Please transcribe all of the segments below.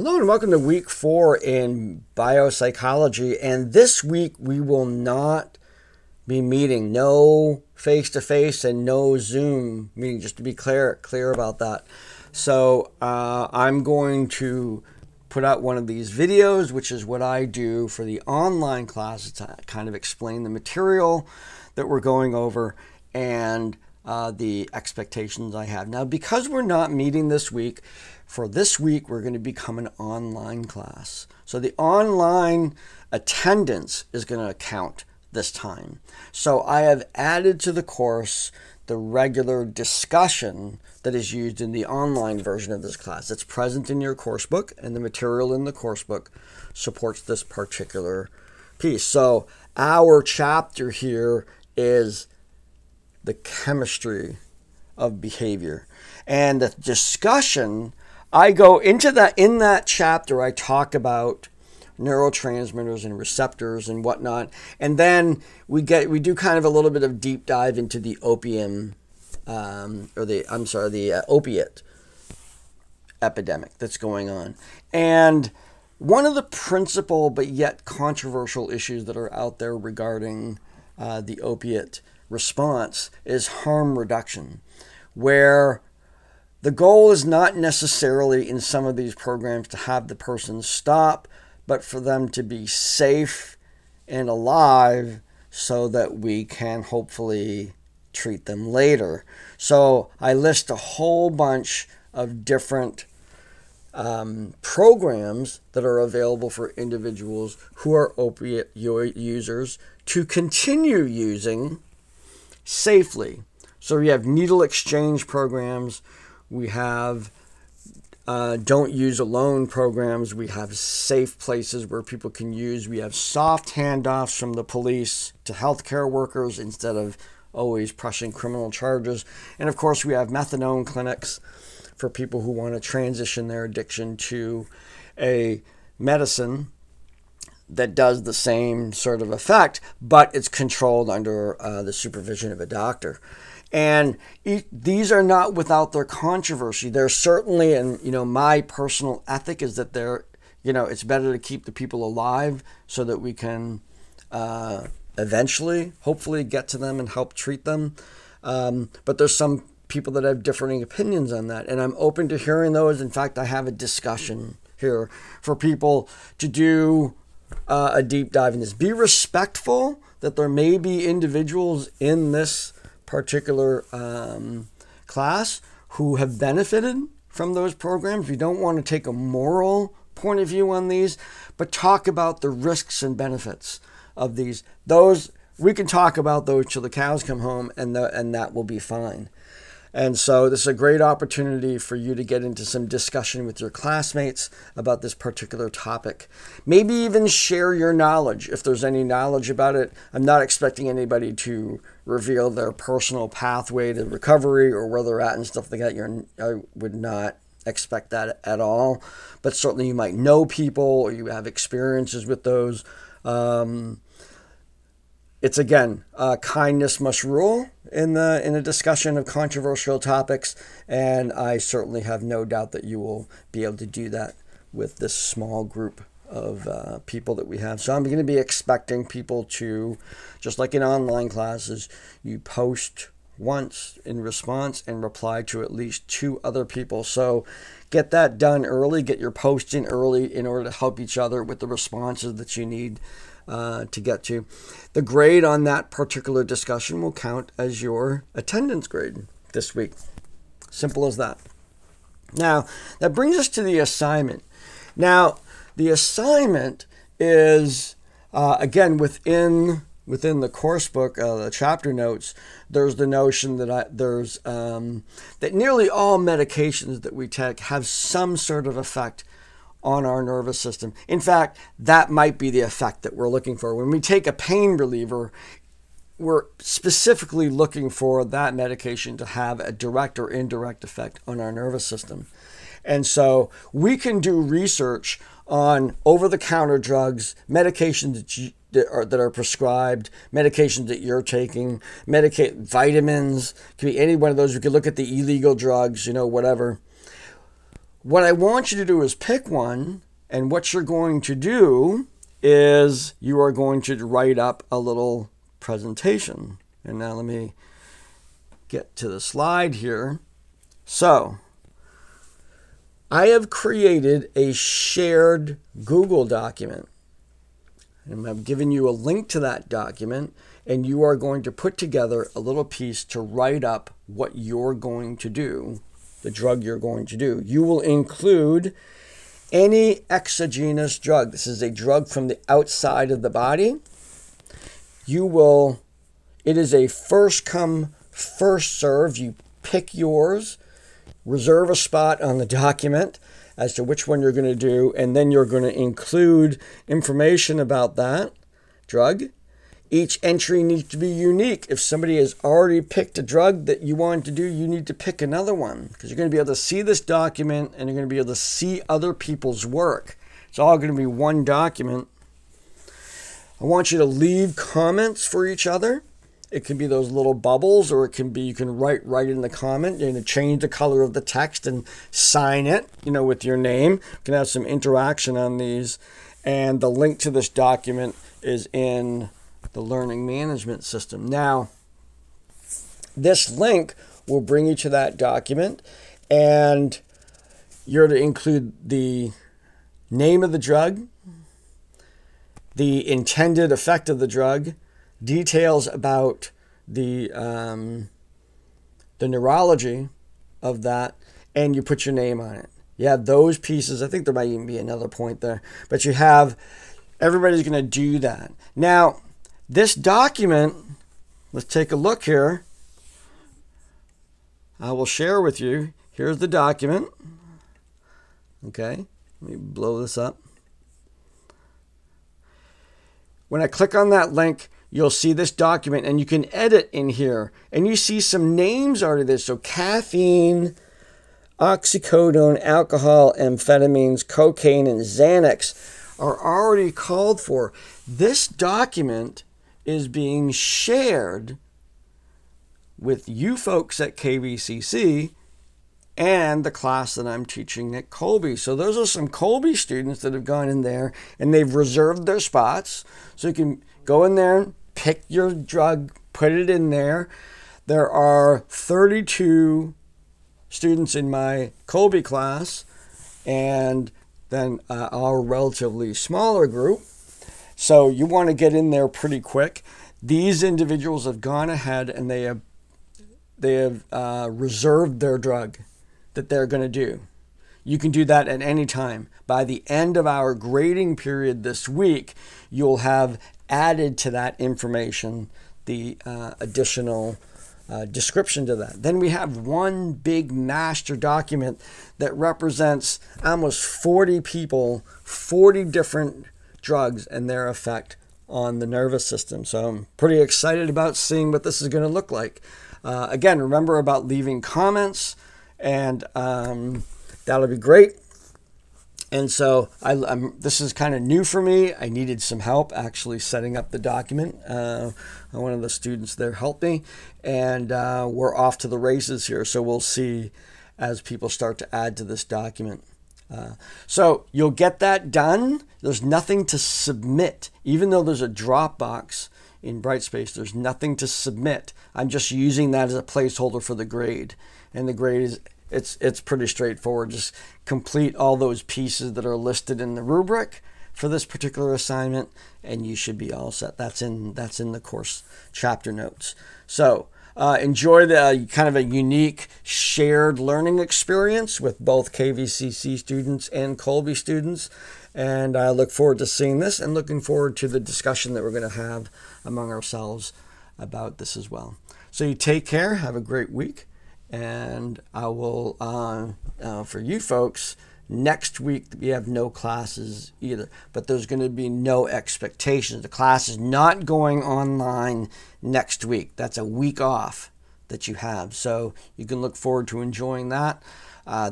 Hello and welcome to week 4 in biopsychology. And this week we will not be meeting, no face-to-face and no Zoom meeting, just to be clear about that. So I'm going to put out one of these videos, which is what I do for the online classes to kind of explain the material that we're going over and the expectations I have. Now, because we're not meeting this week, for this week, we're going to become an online class. So the online attendance is going to count this time. So I have added to the course the regular discussion that is used in the online version of this class. It's present in your course book, and the material in the course book supports this particular piece. So our chapter here is the chemistry of behavior. And the discussion, I go into that. In that chapter, I talk about neurotransmitters and receptors and whatnot. And then we do kind of a little bit of deep dive into the opiate epidemic that's going on. And one of the principal but yet controversial issues that are out there regarding the opiate response is harm reduction, where the goal is not necessarily in some of these programs to have the person stop, but for them to be safe and alive so that we can hopefully treat them later. So I list a whole bunch of different programs that are available for individuals who are opiate users to continue using safely. So we have needle exchange programs, we have don't use alone programs, we have safe places where people can use, we have soft handoffs from the police to healthcare workers instead of always pressing criminal charges. And of course we have methadone clinics for people who want to transition their addiction to a medicine that does the same sort of effect, but it's controlled under the supervision of a doctor. And these are not without their controversy. They're certainly, and my personal ethic is that it's better to keep the people alive so that we can eventually, hopefully, get to them and help treat them. But there's some people that have differing opinions on that, and I'm open to hearing those. In fact, I have a discussion here for people to do a deep dive in this. Be respectful that there may be individuals in this particular class who have benefited from those programs. We don't want to take a moral point of view on these, but talk about the risks and benefits of these. Those, we can talk about those till the cows come home, and that will be fine. And so this is a great opportunity for you to get into some discussion with your classmates about this particular topic. Maybe even share your knowledge if there's any knowledge about it. I'm not expecting anybody to reveal their personal pathway to recovery or where they're at and stuff like that. I would not expect that at all. But certainly you might know people or you have experiences with those. It's again, kindness must rule in a discussion of controversial topics, and I certainly have no doubt that you will be able to do that with this small group of people that we have. So I'm going to be expecting people to, just like in online classes, you post once in response and reply to at least 2 other people. So get that done early, get your post in early in order to help each other with the responses that you need to get to. The grade on that particular discussion will count as your attendance grade this week. Simple as that. Now, that brings us to the assignment. Now, the assignment is, again, within the course book, the chapter notes, there's the notion that that nearly all medications that we take have some sort of effect on our nervous system. In fact, that might be the effect that we're looking for. When we take a pain reliever, we're specifically looking for that medication to have a direct or indirect effect on our nervous system. And so we can do research on over-the-counter drugs, medications that are prescribed, medications that you're taking, vitamins, could be any one of those. We could look at the illegal drugs, whatever. what I want you to do is pick one, and what you're going to do is you are going to write up a little presentation. And now let me get to the slide here. So I have created a shared Google document, and I've given you a link to that document, and you are going to put together a little piece to write up what you're going to do, the drug you're going to do. You will include any exogenous drug. This is a drug from the outside of the body. It is a first come, first serve. You pick yours, reserve a spot on the document as to which one you're going to do, and then you're going to include information about that drug. Each entry needs to be unique. If somebody has already picked a drug that you want to do, you need to pick another one, because you're going to be able to see this document and you're going to be able to see other people's work. It's all going to be one document. I want you to leave comments for each other. It can be those little bubbles, or it can be, you can write right in the comment. You're going to change the color of the text and sign it, with your name. You can have some interaction on these. And the link to this document is in the learning management system. Now, this link will bring you to that document, and you're to include the name of the drug, the intended effect of the drug, details about the neurology of that, and you put your name on it. You have those pieces. I think there might even be another point there, but everybody's going to do that. Now, this document, let's take a look here. I will share with you. Here's the document. Okay, let me blow this up. When I click on that link, you'll see this document, and you can edit in here. And you see some names already there. So caffeine, oxycodone, alcohol, amphetamines, cocaine, and Xanax are already called for. This document is being shared with you folks at KVCC and the class that I'm teaching at Colby. So those are some Colby students that have gone in there, and they've reserved their spots. So you can go in there, pick your drug, put it in there. There are 32 students in my Colby class, and then our relatively smaller group. So you want to get in there pretty quick. These individuals have gone ahead and they have reserved their drug that they're going to do. You can do that at any time. By the end of our grading period this week, you'll have added to that information the additional description to that. Then we have one big master document that represents almost 40 people, 40 different drugs and their effect on the nervous system. So I'm pretty excited about seeing what this is going to look like. Again, remember about leaving comments, and that'll be great. And so this is kind of new for me. I needed some help actually setting up the document. One of the students there helped me, and we're off to the races here. So we'll see as people start to add to this document. So you'll get that done. There's nothing to submit. Even though there's a Dropbox in Brightspace, there's nothing to submit. I'm just using that as a placeholder for the grade. And the grade is, it's pretty straightforward. Just complete all those pieces that are listed in the rubric for this particular assignment, and you should be all set. That's in the course chapter notes. So enjoy the kind of a unique shared learning experience with both KVCC students and Colby students. And I look forward to seeing this, and looking forward to the discussion that we're going to have among ourselves about this as well. So you take care, have a great week, and I will, for you folks, next week we have no classes either, but there's going to be no expectations. The class is not going online next week. That's a week off that you have, so you can look forward to enjoying that.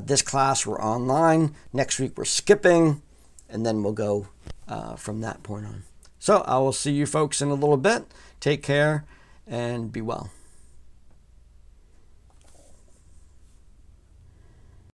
This class we're online. Next week we're skipping, and then we'll go from that point on. So I will see you folks in a little bit. Take care and be well.